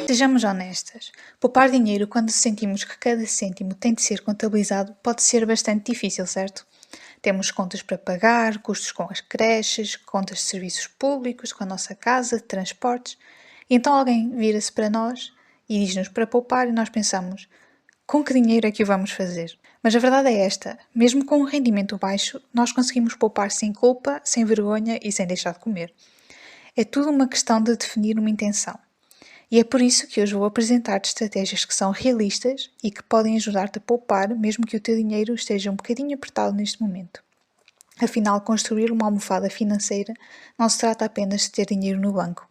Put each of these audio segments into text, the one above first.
Sejamos honestas, poupar dinheiro quando sentimos que cada cêntimo tem de ser contabilizado pode ser bastante difícil, certo? Temos contas para pagar, custos com as creches, contas de serviços públicos, com a nossa casa, de transportes, e então alguém vira-se para nós e diz-nos para poupar e nós pensamos, com que dinheiro é que o vamos fazer? Mas a verdade é esta, mesmo com um rendimento baixo, nós conseguimos poupar sem culpa, sem vergonha e sem deixar de comer. É tudo uma questão de definir uma intenção. E é por isso que hoje vou apresentar-te estratégias que são realistas e que podem ajudar-te a poupar, mesmo que o teu dinheiro esteja um bocadinho apertado neste momento. Afinal, construir uma almofada financeira não se trata apenas de ter dinheiro no banco,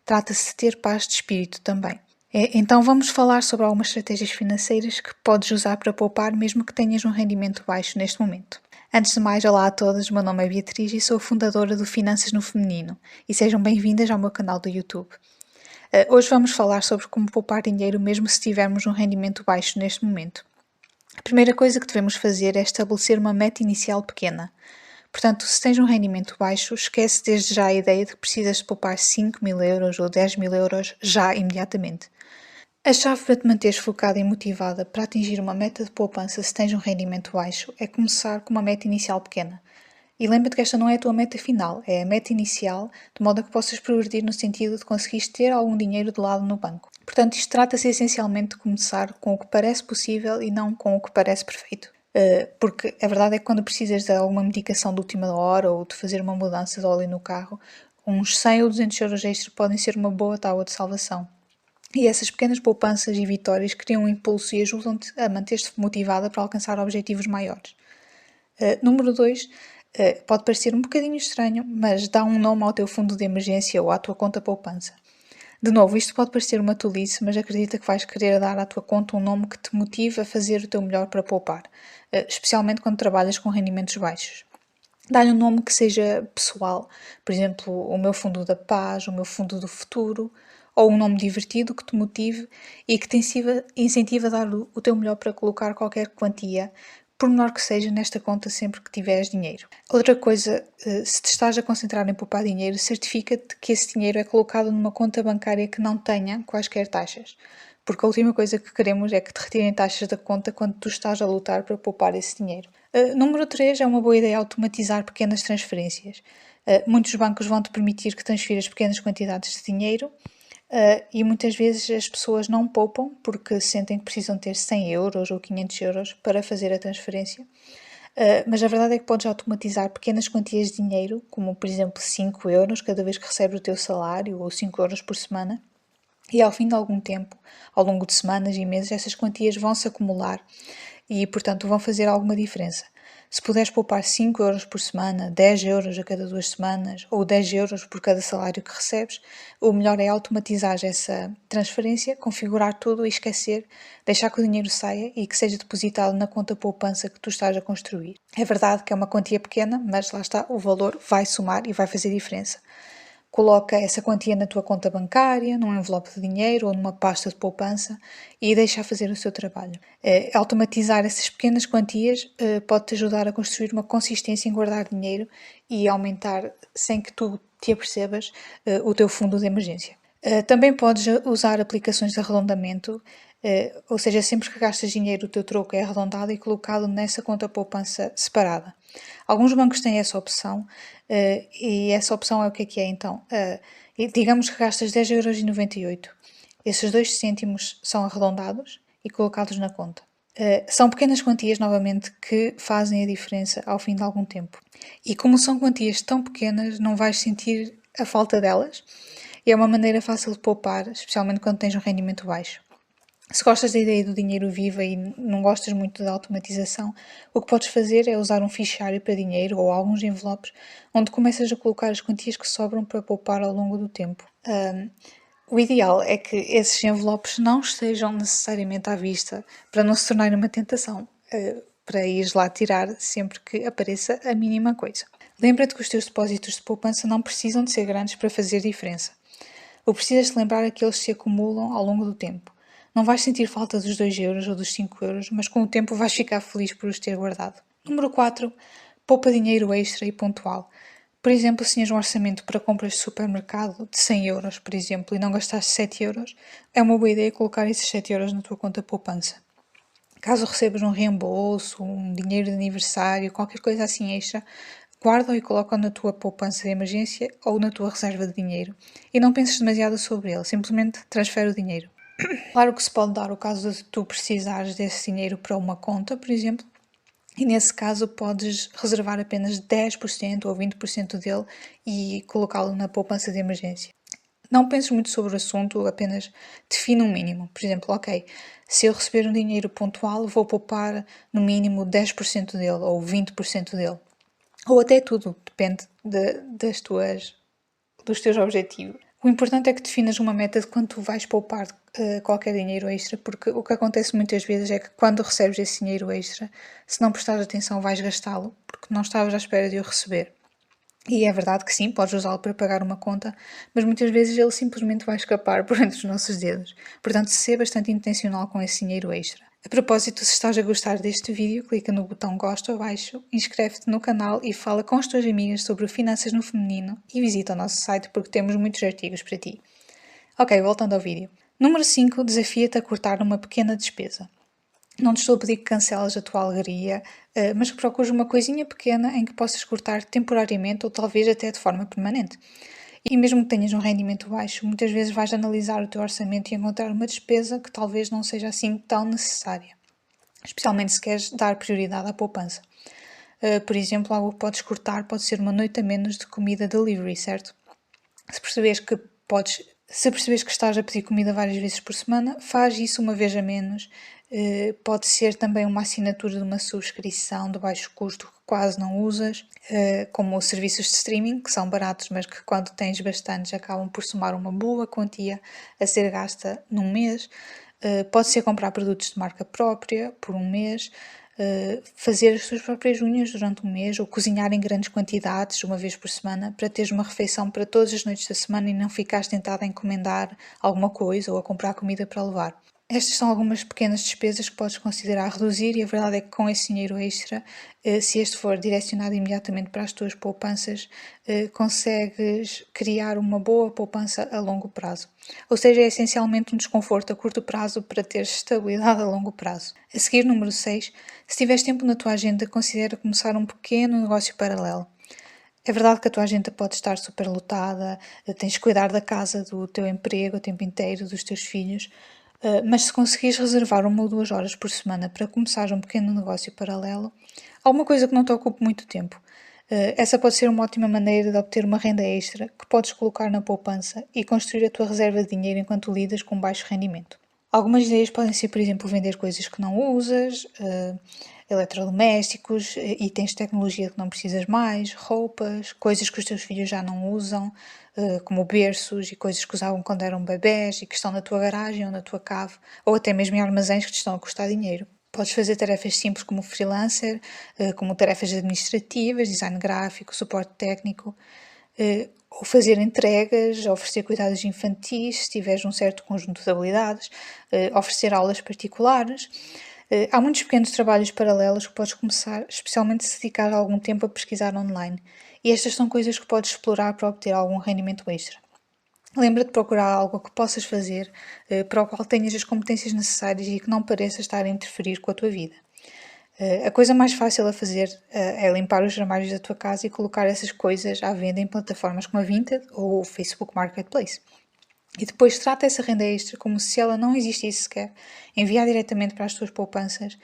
trata-se de ter paz de espírito também. Então vamos falar sobre algumas estratégias financeiras que podes usar para poupar, mesmo que tenhas um rendimento baixo neste momento. Antes de mais, olá a todas, meu nome é Beatriz e sou a fundadora do Finanças no Feminino e sejam bem-vindas ao meu canal do YouTube. Hoje vamos falar sobre como poupar dinheiro mesmo se tivermos um rendimento baixo neste momento. A primeira coisa que devemos fazer é estabelecer uma meta inicial pequena. Portanto, se tens um rendimento baixo, esquece desde já a ideia de que precisas de poupar 5.000 € ou 10.000 € já imediatamente. A chave para te manteres focada e motivada para atingir uma meta de poupança se tens um rendimento baixo é começar com uma meta inicial pequena. E lembra-te que esta não é a tua meta final, é a meta inicial, de modo a que possas progredir no sentido de conseguires ter algum dinheiro de lado no banco. Portanto, isto trata-se essencialmente de começar com o que parece possível e não com o que parece perfeito. Porque a verdade é que quando precisas de alguma medicação de última hora ou de fazer uma mudança de óleo no carro, uns 100 ou 200 € extra podem ser uma boa tábua de salvação. E essas pequenas poupanças e vitórias criam um impulso e ajudam-te a manter-te motivada para alcançar objetivos maiores. Número 2. Pode parecer um bocadinho estranho, mas dá um nome ao teu fundo de emergência ou à tua conta poupança. De novo, isto pode parecer uma tolice, mas acredita que vais querer dar à tua conta um nome que te motive a fazer o teu melhor para poupar, especialmente quando trabalhas com rendimentos baixos. Dá-lhe um nome que seja pessoal, por exemplo, o meu fundo da paz, o meu fundo do futuro, ou um nome divertido que te motive e que te incentiva a dar o teu melhor para colocar qualquer quantia, por menor que seja, nesta conta sempre que tiveres dinheiro. Outra coisa, se te estás a concentrar em poupar dinheiro, certifica-te que esse dinheiro é colocado numa conta bancária que não tenha quaisquer taxas. Porque a última coisa que queremos é que te retirem taxas da conta quando tu estás a lutar para poupar esse dinheiro. Número 3, é uma boa ideia automatizar pequenas transferências. Muitos bancos vão te permitir que transfiras pequenas quantidades de dinheiro e muitas vezes as pessoas não poupam porque sentem que precisam ter 100 € ou 500 € para fazer a transferência. Mas a verdade é que podes automatizar pequenas quantias de dinheiro, como por exemplo 5 € cada vez que recebes o teu salário ou 5 € por semana. E ao fim de algum tempo, ao longo de semanas e meses, essas quantias vão se acumular e, portanto, vão fazer alguma diferença. Se puderes poupar 5 € por semana, 10 € a cada 2 semanas ou 10 € por cada salário que recebes, o melhor é automatizar essa transferência, configurar tudo e esquecer, deixar que o dinheiro saia e que seja depositado na conta poupança que tu estás a construir. É verdade que é uma quantia pequena, mas lá está, o valor vai somar e vai fazer diferença. Coloca essa quantia na tua conta bancária, num envelope de dinheiro ou numa pasta de poupança e deixa fazer o seu trabalho. Automatizar essas pequenas quantias pode-te ajudar a construir uma consistência em guardar dinheiro e aumentar, sem que tu te apercebas, o teu fundo de emergência. Também podes usar aplicações de arredondamento, ou seja, sempre que gastas dinheiro o teu troco é arredondado e colocado nessa conta poupança separada. Alguns bancos têm essa opção e essa opção é o que é então? Digamos que gastas 10,98 €. Esses 2 cêntimos são arredondados e colocados na conta. São pequenas quantias, novamente, que fazem a diferença ao fim de algum tempo. E como são quantias tão pequenas, não vais sentir a falta delas e é uma maneira fácil de poupar, especialmente quando tens um rendimento baixo. Se gostas da ideia do dinheiro vivo e não gostas muito da automatização, o que podes fazer é usar um fichário para dinheiro ou alguns envelopes onde começas a colocar as quantias que sobram para poupar ao longo do tempo. O ideal é que esses envelopes não estejam necessariamente à vista para não se tornarem uma tentação, para ires lá tirar sempre que apareça a mínima coisa. Lembra-te que os teus depósitos de poupança não precisam de ser grandes para fazer diferença. O que precisas de lembrar é que eles se acumulam ao longo do tempo. Não vais sentir falta dos 2 € ou dos 5 €, mas com o tempo vais ficar feliz por os ter guardado. Número 4. Poupa dinheiro extra e pontual. Por exemplo, se tinhas um orçamento para compras de supermercado de 100 euros, por exemplo, e não gastaste 7 euros, é uma boa ideia colocar esses 7 euros na tua conta poupança. Caso recebas um reembolso, um dinheiro de aniversário, qualquer coisa assim extra, guarda-o e coloca-o na tua poupança de emergência ou na tua reserva de dinheiro. E não penses demasiado sobre ele, simplesmente transfere o dinheiro. Claro que se pode dar o caso de tu precisares desse dinheiro para uma conta, por exemplo, e nesse caso podes reservar apenas 10% ou 20% dele e colocá-lo na poupança de emergência. Não penses muito sobre o assunto, apenas define um mínimo. Por exemplo, ok, se eu receber um dinheiro pontual, vou poupar no mínimo 10% dele ou 20% dele. Ou até tudo, depende dos teus objetivos. O importante é que definas uma meta de quanto tu vais poupar qualquer dinheiro extra, porque o que acontece muitas vezes é que quando recebes esse dinheiro extra, se não prestares atenção vais gastá-lo, porque não estavas à espera de o receber. E é verdade que sim, podes usá-lo para pagar uma conta, mas muitas vezes ele simplesmente vai escapar por entre os nossos dedos. Portanto, ser bastante intencional com esse dinheiro extra. A propósito, se estás a gostar deste vídeo, clica no botão gosto abaixo, inscreve-te no canal e fala com as tuas amigas sobre finanças no feminino e visita o nosso site porque temos muitos artigos para ti. Ok, voltando ao vídeo. Número 5. Desafia-te a cortar uma pequena despesa. Não te estou a pedir que canceles a tua alegria, mas que procures uma coisinha pequena em que possas cortar temporariamente ou talvez até de forma permanente. E mesmo que tenhas um rendimento baixo, muitas vezes vais analisar o teu orçamento e encontrar uma despesa que talvez não seja assim tão necessária, especialmente se queres dar prioridade à poupança. Por exemplo, algo que podes cortar pode ser uma noite a menos de comida delivery, certo? Se perceberes que estás a pedir comida várias vezes por semana, faz isso uma vez a menos. Pode ser também uma assinatura de uma subscrição de baixo custo que quase não usas, como os serviços de streaming, que são baratos, mas que quando tens bastantes acabam por somar uma boa quantia a ser gasta num mês. Pode ser comprar produtos de marca própria por um mês, fazer as suas próprias unhas durante um mês ou cozinhar em grandes quantidades, uma vez por semana, para teres uma refeição para todas as noites da semana e não ficares tentada a encomendar alguma coisa ou a comprar comida para levar. Estas são algumas pequenas despesas que podes considerar reduzir e a verdade é que com esse dinheiro extra, se este for direcionado imediatamente para as tuas poupanças, consegues criar uma boa poupança a longo prazo. Ou seja, é essencialmente um desconforto a curto prazo para ter estabilidade a longo prazo. A seguir, número 6, se tiveres tempo na tua agenda, considera começar um pequeno negócio paralelo. É verdade que a tua agenda pode estar super lotada, tens de cuidar da casa, do teu emprego o tempo inteiro, dos teus filhos, mas se conseguires reservar 1 ou 2 horas por semana para começar um pequeno negócio paralelo, alguma coisa que não te ocupe muito tempo, essa pode ser uma ótima maneira de obter uma renda extra que podes colocar na poupança e construir a tua reserva de dinheiro enquanto lidas com baixo rendimento. Algumas ideias podem ser, por exemplo, vender coisas que não usas, eletrodomésticos, itens de tecnologia que não precisas mais, roupas, coisas que os teus filhos já não usam, como berços e coisas que usavam quando eram bebés e que estão na tua garagem ou na tua cave, ou até mesmo em armazéns que te estão a custar dinheiro. Podes fazer tarefas simples como freelancer, como tarefas administrativas, design gráfico, suporte técnico, ou fazer entregas, oferecer cuidados infantis, se tiveres um certo conjunto de habilidades, oferecer aulas particulares. Há muitos pequenos trabalhos paralelos que podes começar, especialmente se dedicar algum tempo a pesquisar online. E estas são coisas que podes explorar para obter algum rendimento extra. Lembra-te de procurar algo que possas fazer, para o qual tenhas as competências necessárias e que não pareça estar a interferir com a tua vida. A coisa mais fácil a fazer é limpar os armários da tua casa e colocar essas coisas à venda em plataformas como a Vinted ou o Facebook Marketplace. E depois trata essa renda extra como se ela não existisse sequer, enviar diretamente para as tuas poupanças,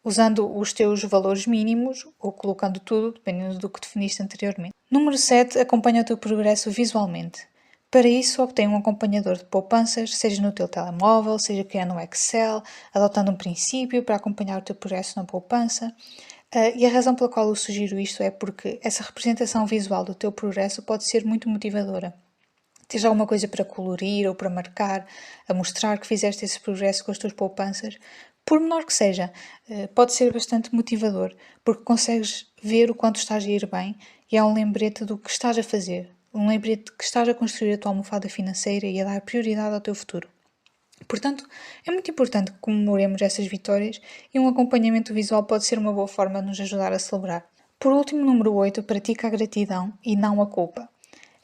usando os teus valores mínimos ou colocando tudo, dependendo do que definiste anteriormente. Número 7. Acompanha o teu progresso visualmente. Para isso, obtém um acompanhador de poupanças, seja no teu telemóvel, seja criando um Excel, adotando um princípio para acompanhar o teu progresso na poupança. E a razão pela qual eu sugiro isto é porque essa representação visual do teu progresso pode ser muito motivadora. Tens alguma coisa para colorir ou para marcar, a mostrar que fizeste esse progresso com as tuas poupanças, por menor que seja, pode ser bastante motivador, porque consegues ver o quanto estás a ir bem e é um lembrete do que estás a fazer, um lembrete de que estás a construir a tua almofada financeira e a dar prioridade ao teu futuro. Portanto, é muito importante que comemoremos essas vitórias e um acompanhamento visual pode ser uma boa forma de nos ajudar a celebrar. Por último, número 8, pratica a gratidão e não a culpa.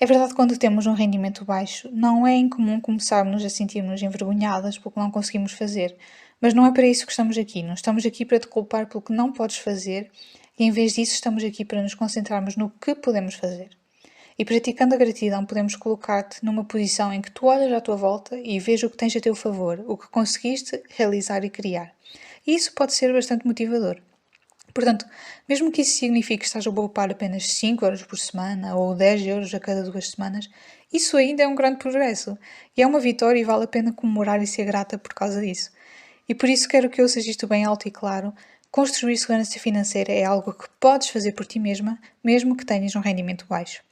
É verdade que quando temos um rendimento baixo, não é incomum começarmos a sentir-nos envergonhadas pelo que não conseguimos fazer, mas não é para isso que estamos aqui. Não estamos aqui para te culpar pelo que não podes fazer e, em vez disso, estamos aqui para nos concentrarmos no que podemos fazer. E praticando a gratidão, podemos colocar-te numa posição em que tu olhas à tua volta e vês o que tens a teu favor, o que conseguiste realizar e criar. E isso pode ser bastante motivador. Portanto, mesmo que isso signifique que estás a poupar apenas 5 euros por semana ou 10 euros a cada 2 semanas, isso ainda é um grande progresso. E é uma vitória e vale a pena comemorar e ser grata por causa disso. E por isso quero que ouças isto bem alto e claro. Construir segurança financeira é algo que podes fazer por ti mesma, mesmo que tenhas um rendimento baixo.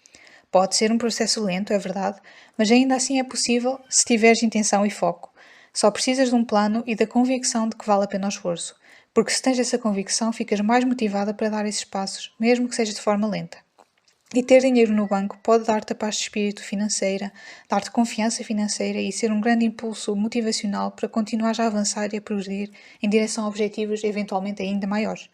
Pode ser um processo lento, é verdade, mas ainda assim é possível se tiveres intenção e foco. Só precisas de um plano e da convicção de que vale a pena o esforço, porque se tens essa convicção ficas mais motivada para dar esses passos, mesmo que seja de forma lenta. E ter dinheiro no banco pode dar-te a paz de espírito financeira, dar-te confiança financeira e ser um grande impulso motivacional para continuares a avançar e a progredir em direção a objetivos eventualmente ainda maiores.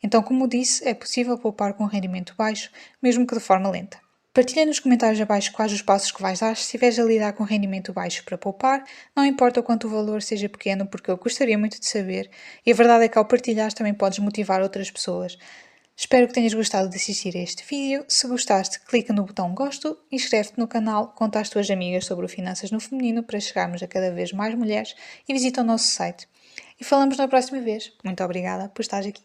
Então, como disse, é possível poupar com um rendimento baixo, mesmo que de forma lenta. Partilha nos comentários abaixo quais os passos que vais dar se estiveres a lidar com rendimento baixo para poupar, não importa o quanto o valor seja pequeno, porque eu gostaria muito de saber, e a verdade é que ao partilhares também podes motivar outras pessoas. Espero que tenhas gostado de assistir a este vídeo. Se gostaste, clica no botão gosto, inscreve-te no canal, conta às tuas amigas sobre o Finanças no Feminino para chegarmos a cada vez mais mulheres e visita o nosso site. E falamos na próxima vez. Muito obrigada por estares aqui.